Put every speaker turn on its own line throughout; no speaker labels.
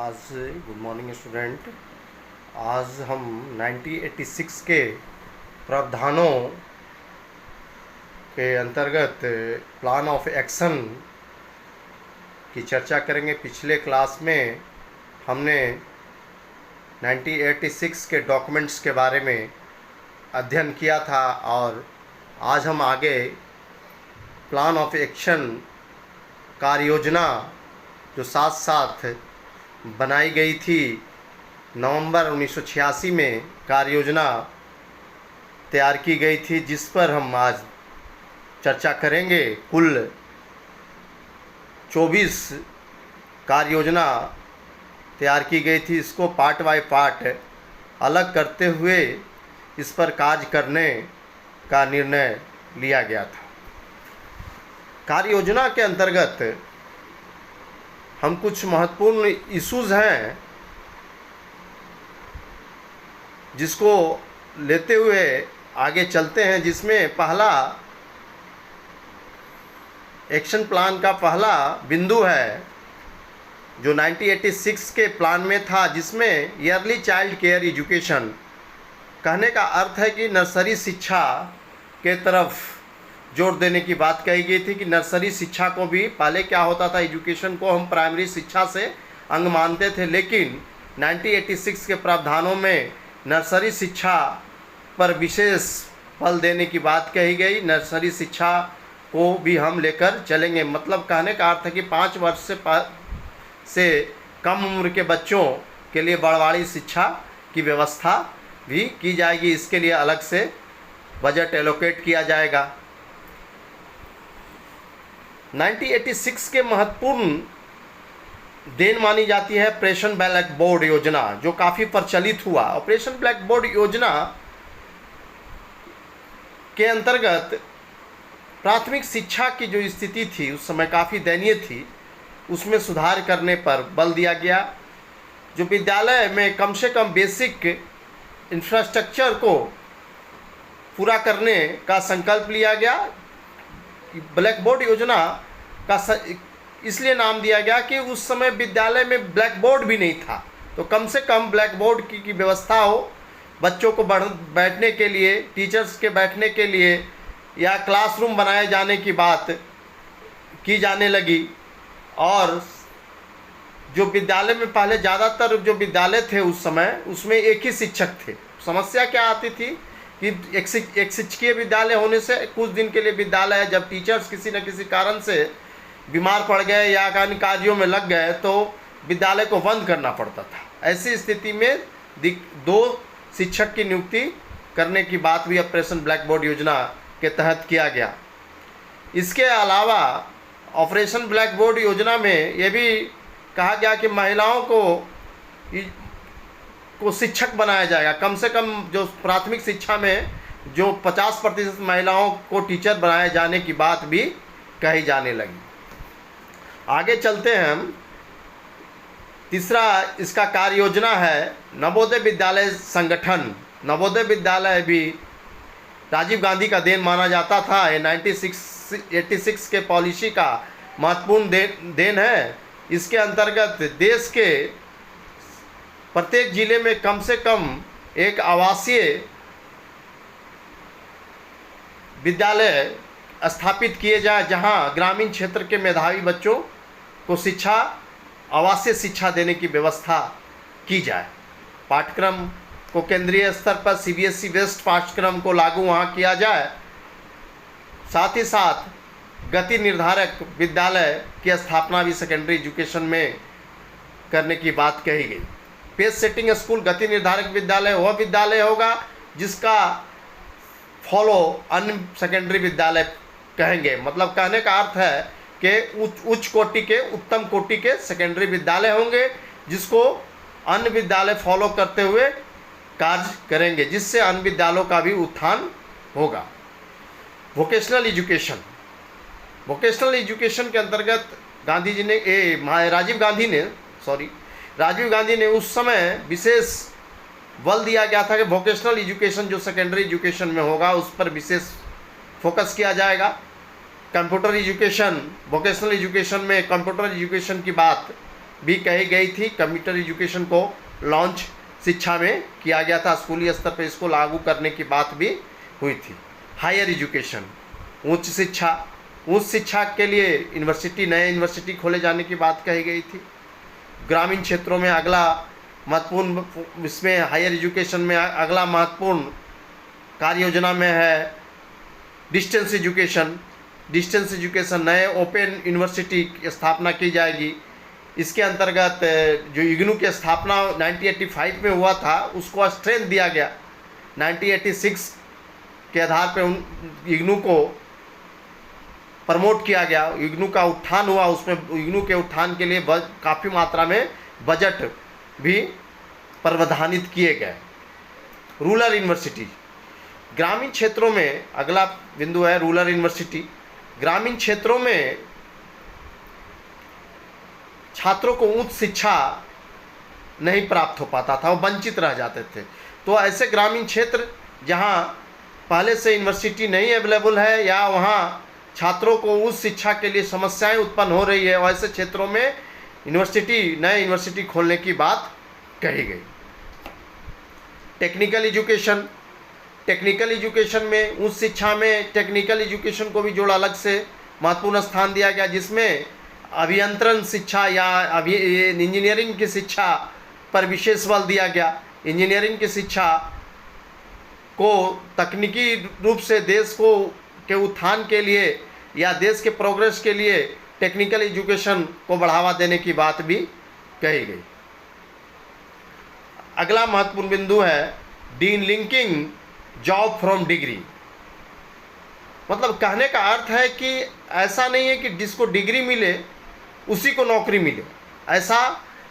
आज good morning student. आज हम 1986 के प्रावधानों के अंतर्गत प्लान ऑफ एक्शन की चर्चा करेंगे। पिछले क्लास में हमने 1986 के डॉक्यूमेंट्स के बारे में अध्ययन किया था और आज हम आगे प्लान ऑफ एक्शन कार्य योजना जो साथ साथ बनाई गई थी नवंबर 1986 में कार्य योजना तैयार की गई थी, जिस पर हम आज चर्चा करेंगे। कुल 24 कार्य योजना तैयार की गई थी। इसको पार्ट बाय पार्ट अलग करते हुए इस पर कार्य करने का निर्णय लिया गया था। कार्य योजना के अंतर्गत हम कुछ महत्वपूर्ण इश्यूज हैं जिसको लेते हुए आगे चलते हैं, जिसमें पहला एक्शन प्लान का पहला बिंदु है जो 1986 के प्लान में था, जिसमें ईयरली चाइल्ड केयर एजुकेशन, कहने का अर्थ है कि नर्सरी शिक्षा के तरफ जोर देने की बात कही गई थी कि नर्सरी शिक्षा को भी, पहले क्या होता था, एजुकेशन को हम प्राइमरी शिक्षा से अंग मानते थे, लेकिन 1986 के प्रावधानों में नर्सरी शिक्षा पर विशेष बल देने की बात कही गई। नर्सरी शिक्षा को भी हम लेकर चलेंगे, मतलब कहने का अर्थ है कि 5 वर्ष से कम उम्र के बच्चों के लिए बढ़वाड़ी शिक्षा की व्यवस्था भी की जाएगी। इसके लिए अलग से बजट एलोकेट किया जाएगा। 1986 के महत्वपूर्ण देन मानी जाती है ऑपरेशन ब्लैक बोर्ड योजना, जो काफ़ी प्रचलित हुआ। ऑपरेशन ब्लैक बोर्ड योजना के अंतर्गत प्राथमिक शिक्षा की जो स्थिति थी उस समय काफ़ी दयनीय थी, उसमें सुधार करने पर बल दिया गया। जो विद्यालय में कम से कम बेसिक इंफ्रास्ट्रक्चर को पूरा करने का संकल्प लिया गया। ब्लैक बोर्ड योजना का इसलिए नाम दिया गया कि उस समय विद्यालय में ब्लैक बोर्ड भी नहीं था, तो कम से कम ब्लैक बोर्ड की व्यवस्था हो, बच्चों को बैठने के लिए, टीचर्स के बैठने के लिए, या क्लासरूम बनाए जाने की बात की जाने लगी। और जो विद्यालय में पहले ज़्यादातर जो विद्यालय थे उस समय, उसमें एक ही शिक्षक थे। समस्या क्या आती थी कि एक शिक्षकीय विद्यालय होने से कुछ दिन के लिए विद्यालय है, जब टीचर्स किसी न किसी कारण से बीमार पड़ गए या अन्य कार्यों में लग गए तो विद्यालय को बंद करना पड़ता था। ऐसी स्थिति में 2 शिक्षक की नियुक्ति करने की बात भी ऑपरेशन ब्लैक बोर्ड योजना के तहत किया गया। इसके अलावा ऑपरेशन ब्लैक बोर्ड योजना में यह भी कहा गया कि महिलाओं को शिक्षक बनाया जाएगा। कम से कम जो प्राथमिक शिक्षा में जो 50% महिलाओं को टीचर बनाए जाने की बात भी कही जाने लगी। आगे चलते हैं हम। तीसरा इसका कार्य योजना है नवोदय विद्यालय संगठन। नवोदय विद्यालय भी राजीव गांधी का देन माना जाता था। ये 1986 के पॉलिसी का महत्वपूर्ण देन है। इसके अंतर्गत देश के प्रत्येक जिले में कम से कम एक आवासीय विद्यालय स्थापित किए जाए, जहां ग्रामीण क्षेत्र के मेधावी बच्चों को आवासीय शिक्षा देने की व्यवस्था की जाए। पाठ्यक्रम को केंद्रीय स्तर पर CBSE बेस्ड पाठ्यक्रम को लागू वहां किया जाए। साथ ही साथ गति निर्धारक विद्यालय की स्थापना भी सेकेंडरी एजुकेशन में करने की बात कही गई। पेज सेटिंग स्कूल गति निर्धारक विद्यालय वह विद्यालय होगा जिसका फॉलो अन्य सेकेंडरी विद्यालय कहेंगे। मतलब कहने का अर्थ है कि उच्च कोटि के, उत्तम कोटि के सेकेंडरी विद्यालय होंगे, जिसको अन्य विद्यालय फॉलो करते हुए कार्य करेंगे, जिससे अन्य विद्यालयों का भी उत्थान होगा। Vocational education. वोकेशनल एजुकेशन के अंतर्गत राजीव गांधी ने उस समय विशेष बल दिया गया था कि वोकेशनल एजुकेशन जो सेकेंडरी एजुकेशन में होगा उस पर विशेष फोकस किया जाएगा। कंप्यूटर एजुकेशन, वोकेशनल एजुकेशन में कंप्यूटर एजुकेशन की बात भी कही गई थी। कंप्यूटर एजुकेशन को लॉन्च शिक्षा में किया गया था, स्कूली स्तर पर इसको लागू करने की बात भी हुई थी। हायर एजुकेशन, उच्च शिक्षा के लिए यूनिवर्सिटी, नए यूनिवर्सिटी खोले जाने की बात कही गई थी। ग्रामीण क्षेत्रों में अगला महत्वपूर्ण, इसमें हायर एजुकेशन में अगला महत्वपूर्ण कार्य योजना में है डिस्टेंस एजुकेशन। डिस्टेंस एजुकेशन, नए ओपन यूनिवर्सिटी की स्थापना की जाएगी। इसके अंतर्गत जो इग्नू की स्थापना 1985 में हुआ था उसको स्ट्रेंथ दिया गया। 1986 के आधार पर उन इग्नू को प्रमोट किया गया, इग्नू का उत्थान हुआ। उसमें इग्नू के उत्थान के लिए काफ़ी मात्रा में बजट भी प्रावधानित किए गए। रूरल यूनिवर्सिटी, ग्रामीण क्षेत्रों में अगला बिंदु है रूरल यूनिवर्सिटी। ग्रामीण क्षेत्रों में छात्रों को उच्च शिक्षा नहीं प्राप्त हो पाता था, वो वंचित रह जाते थे। तो ऐसे ग्रामीण क्षेत्र जहां पहले से यूनिवर्सिटी नहीं अवेलेबल है या वहां छात्रों को उच्च शिक्षा के लिए समस्याएं उत्पन्न हो रही है, वैसे क्षेत्रों में नए यूनिवर्सिटी खोलने की बात कही गई। टेक्निकल एजुकेशन में, उच्च शिक्षा में टेक्निकल एजुकेशन को भी जोड़ा, अलग से महत्वपूर्ण स्थान दिया गया, जिसमें अभियंत्रण शिक्षा या इंजीनियरिंग की शिक्षा पर विशेष बल दिया गया। इंजीनियरिंग की शिक्षा को तकनीकी रूप से देश के उत्थान के लिए या देश के प्रोग्रेस के लिए टेक्निकल एजुकेशन को बढ़ावा देने की बात भी कही गई। अगला महत्वपूर्ण बिंदु है डीलिंकिंग जॉब फ्रॉम डिग्री। मतलब कहने का अर्थ है कि ऐसा नहीं है कि जिसको डिग्री मिले उसी को नौकरी मिले, ऐसा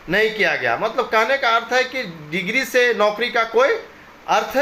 नहीं किया गया। मतलब कहने का अर्थ है कि डिग्री से नौकरी का कोई अर्थ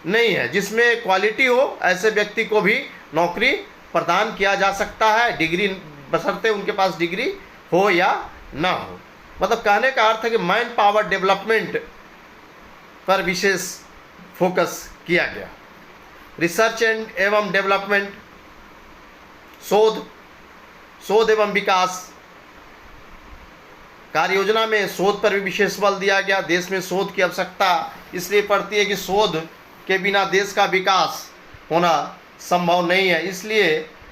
नहीं है। जिसमें क्वालिटी हो ऐसे व्यक्ति को भी नौकरी प्रदान किया जा सकता है, डिग्री बशर्ते उनके पास डिग्री हो या ना हो। मतलब कहने का अर्थ है कि मैन पावर डेवलपमेंट पर विशेष फोकस किया गया। रिसर्च एवं डेवलपमेंट, शोध एवं विकास कार्य योजना में शोध पर भी विशेष बल दिया गया। देश में शोध की आवश्यकता इसलिए पड़ती है कि शोध के बिना देश का विकास होना संभव नहीं है। इसलिए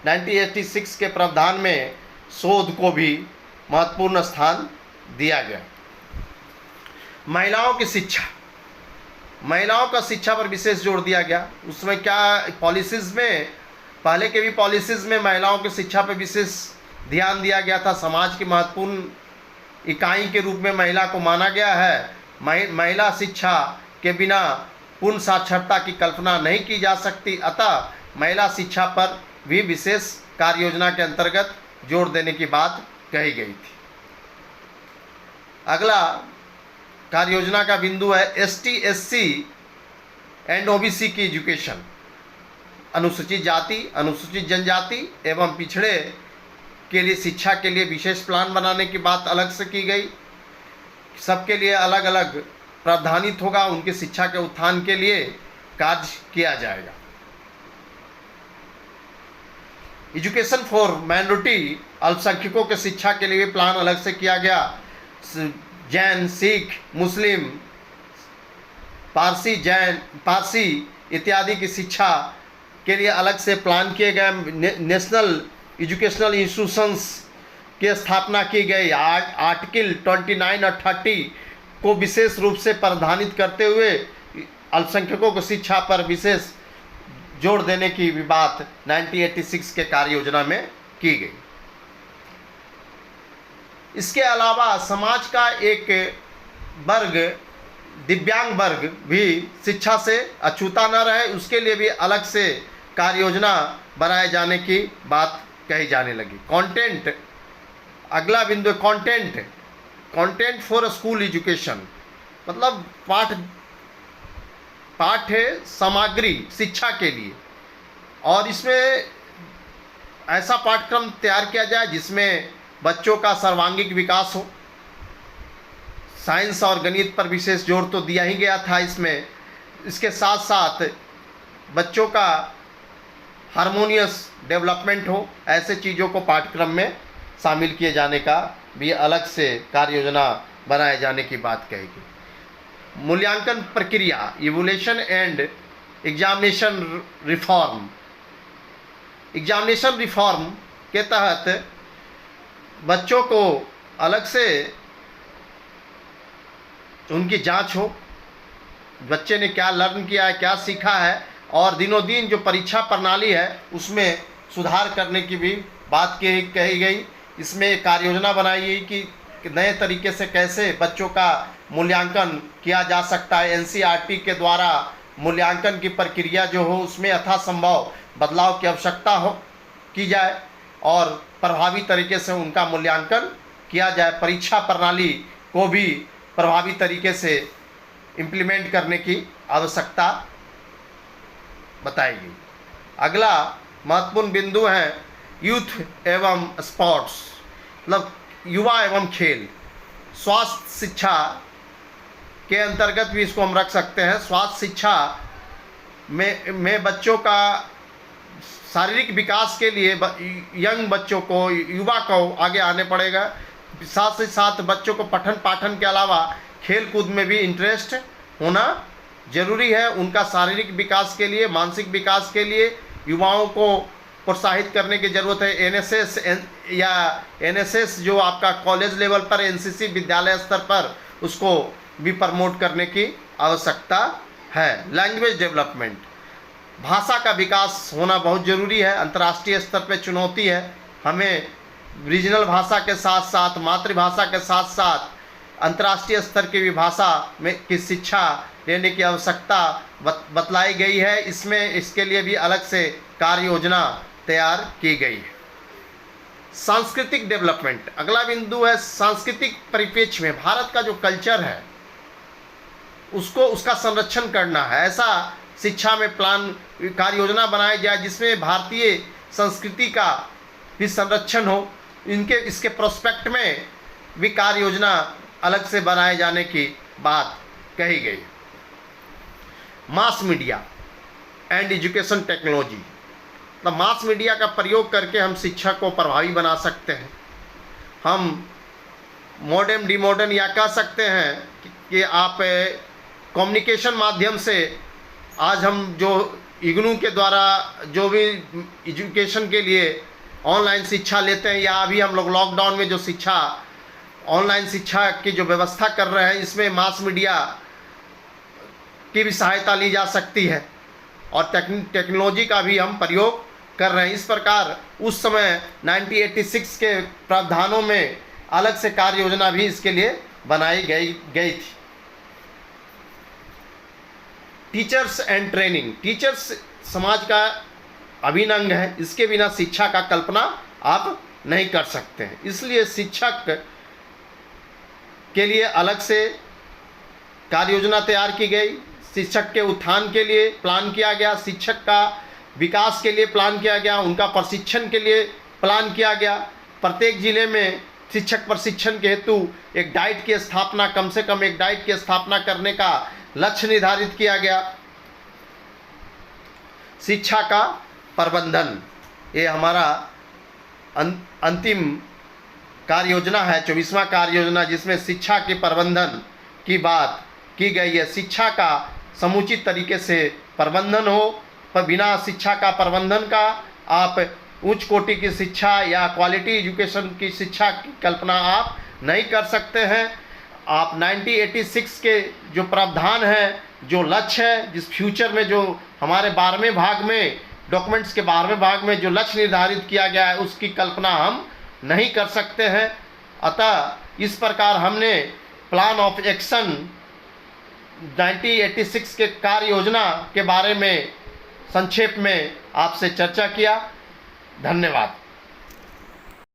1986 के प्रावधान में शोध को भी महत्वपूर्ण स्थान दिया गया। महिलाओं की शिक्षा, महिलाओं का शिक्षा पर विशेष जोर दिया गया। उसमें क्या पॉलिसीज़ में, पहले के भी पॉलिसीज़ में महिलाओं की शिक्षा पर विशेष ध्यान दिया गया था। समाज की महत्वपूर्ण इकाई के रूप में महिला को माना गया है। महिला शिक्षा के बिना पूर्ण साक्षरता की कल्पना नहीं की जा सकती। अतः महिला शिक्षा पर भी विशेष कार्य योजना के अंतर्गत जोर देने की बात कही गई थी। अगला कार्य योजना का बिंदु है एसटी, एससी एंड ओबीसी की एजुकेशन। अनुसूचित जाति, अनुसूचित जनजाति एवं पिछड़े के लिए शिक्षा के लिए विशेष प्लान बनाने की बात अलग से की गई। सबके लिए अलग अलग प्रावधानित होगा, उनकी शिक्षा के उत्थान के लिए कार्य किया जाएगा। एजुकेशन फॉर माइनॉरिटी, अल्पसंख्यकों के शिक्षा के लिए भी प्लान अलग से किया गया। जैन, सिख, मुस्लिम, पारसी इत्यादि की शिक्षा के लिए अलग से प्लान किए गए। नेशनल एजुकेशनल इंस्टीट्यूशंस की स्थापना की गई। आर्टिकल 29 और 30 को विशेष रूप से प्रावधानित करते हुए अल्पसंख्यकों को शिक्षा पर विशेष जोर देने की भी बात 1986 के कार्य योजना में की गई। इसके अलावा समाज का एक वर्ग, दिव्यांग वर्ग भी शिक्षा से अछूता न रहे, उसके लिए भी अलग से कार्य योजना बनाए जाने की बात कही जाने लगी। कंटेंट, अगला बिंदु कंटेंट फॉर स्कूल एजुकेशन, मतलब पाठ्य सामग्री शिक्षा के लिए, और इसमें ऐसा पाठ्यक्रम तैयार किया जाए जिसमें बच्चों का सर्वांगीण विकास हो। साइंस और गणित पर विशेष जोर तो दिया ही गया था इसमें। इसके साथ साथ बच्चों का हारमोनियस डेवलपमेंट हो, ऐसे चीज़ों को पाठ्यक्रम में शामिल किए जाने का भी अलग से कार्य योजना बनाए जाने की बात कही गई। मूल्यांकन प्रक्रिया, evolution and examination reform. Examination reform के तहत बच्चों को अलग से उनकी जांच हो, बच्चे ने क्या लर्न किया है, क्या सीखा है, और दिनों दिन जो परीक्षा प्रणाली है उसमें सुधार करने की भी बात कही गई। इसमें कार्य योजना बनाई गई कि नए तरीके से कैसे बच्चों का मूल्यांकन किया जा सकता है। एनसीईआरटी के द्वारा मूल्यांकन की प्रक्रिया जो हो उसमें यथासंभव बदलाव की आवश्यकता की जाए और प्रभावी तरीके से उनका मूल्यांकन किया जाए। परीक्षा प्रणाली को भी प्रभावी तरीके से इम्प्लीमेंट करने की आवश्यकता बताई गई। अगला महत्वपूर्ण बिंदु है यूथ एवं स्पोर्ट्स, मतलब युवा एवं खेल। स्वास्थ्य शिक्षा के अंतर्गत भी इसको हम रख सकते हैं। स्वास्थ्य शिक्षा में बच्चों का शारीरिक विकास के लिए यंग बच्चों को, युवा को आगे आने पड़ेगा। साथ ही साथ बच्चों को पठन पाठन के अलावा खेल कूद में भी इंटरेस्ट होना जरूरी है। उनका शारीरिक विकास के लिए, मानसिक विकास के लिए युवाओं को प्रोत्साहित करने की ज़रूरत है। एनएसएस जो आपका कॉलेज लेवल पर, एनसीसी विद्यालय स्तर पर, उसको भी प्रमोट करने की आवश्यकता है। लैंग्वेज डेवलपमेंट, भाषा का विकास होना बहुत ज़रूरी है। अंतर्राष्ट्रीय स्तर पर चुनौती है। हमें रीजनल भाषा के साथ साथ, मातृभाषा के साथ साथ अंतर्राष्ट्रीय स्तर की भी भाषा में की शिक्षा लेने की आवश्यकता बतलाई गई है। इसके लिए भी अलग से कार्य योजना तैयार की गई है। सांस्कृतिक डेवलपमेंट, अगला बिंदु है सांस्कृतिक परिप्रेक्ष्य में भारत का जो कल्चर है उसका संरक्षण करना है। ऐसा शिक्षा में प्लान, कार्य योजना बनाई जाए जिसमें भारतीय संस्कृति का भी संरक्षण हो। इसके प्रोस्पेक्ट में भी कार्य योजना अलग से बनाए जाने की बात कही गई। Mass media and education technology, तो मास मीडिया का प्रयोग करके हम शिक्षा को प्रभावी बना सकते हैं। हम मॉडर्न डिमॉडर्न या कह सकते हैं कि आप कम्युनिकेशन माध्यम से आज हम जो इग्नू के द्वारा जो भी एजुकेशन के लिए ऑनलाइन शिक्षा लेते हैं, या अभी हम लोग लॉकडाउन में जो शिक्षा, ऑनलाइन शिक्षा की जो व्यवस्था कर रहे हैं, इसमें मास मीडिया की भी सहायता ली जा सकती है और टेक्नोलॉजी का भी हम प्रयोग कर रहे हैं। इस प्रकार उस समय 1986 के प्रावधानों में अलग से कार्य योजना भी इसके लिए बनाई गई थी। टीचर्स एंड ट्रेनिंग, टीचर्स समाज का अभिन्न अंग है। इसके बिना शिक्षा का कल्पना आप नहीं कर सकते हैं। इसलिए शिक्षक के लिए अलग से कार्य योजना तैयार की गई। शिक्षक के उत्थान के लिए प्लान किया गया, शिक्षक का विकास के लिए प्लान किया गया, उनका प्रशिक्षण के लिए प्लान किया गया। प्रत्येक जिले में शिक्षक प्रशिक्षण के हेतु एक डाइट की स्थापना, कम से कम एक डाइट की स्थापना करने का लक्ष्य निर्धारित किया गया। शिक्षा का प्रबंधन, ये हमारा अंतिम कार्य योजना है, 24वां कार्य योजना, जिसमें शिक्षा के प्रबंधन की बात की गई है। शिक्षा का समुचित तरीके से प्रबंधन हो, पर बिना शिक्षा का प्रबंधन का आप उच्च कोटि की शिक्षा या क्वालिटी एजुकेशन की शिक्षा की कल्पना आप नहीं कर सकते हैं। आप 1986 के जो प्रावधान है, जो लक्ष्य है, जिस फ्यूचर में जो हमारे 12वें भाग में, डॉक्यूमेंट्स के 12वें भाग में जो लक्ष्य निर्धारित किया गया है, उसकी कल्पना हम नहीं कर सकते हैं। अतः इस प्रकार हमने प्लान ऑफ एक्शन 1986 के कार्य योजना के बारे में संक्षेप में आपसे चर्चा किया। धन्यवाद।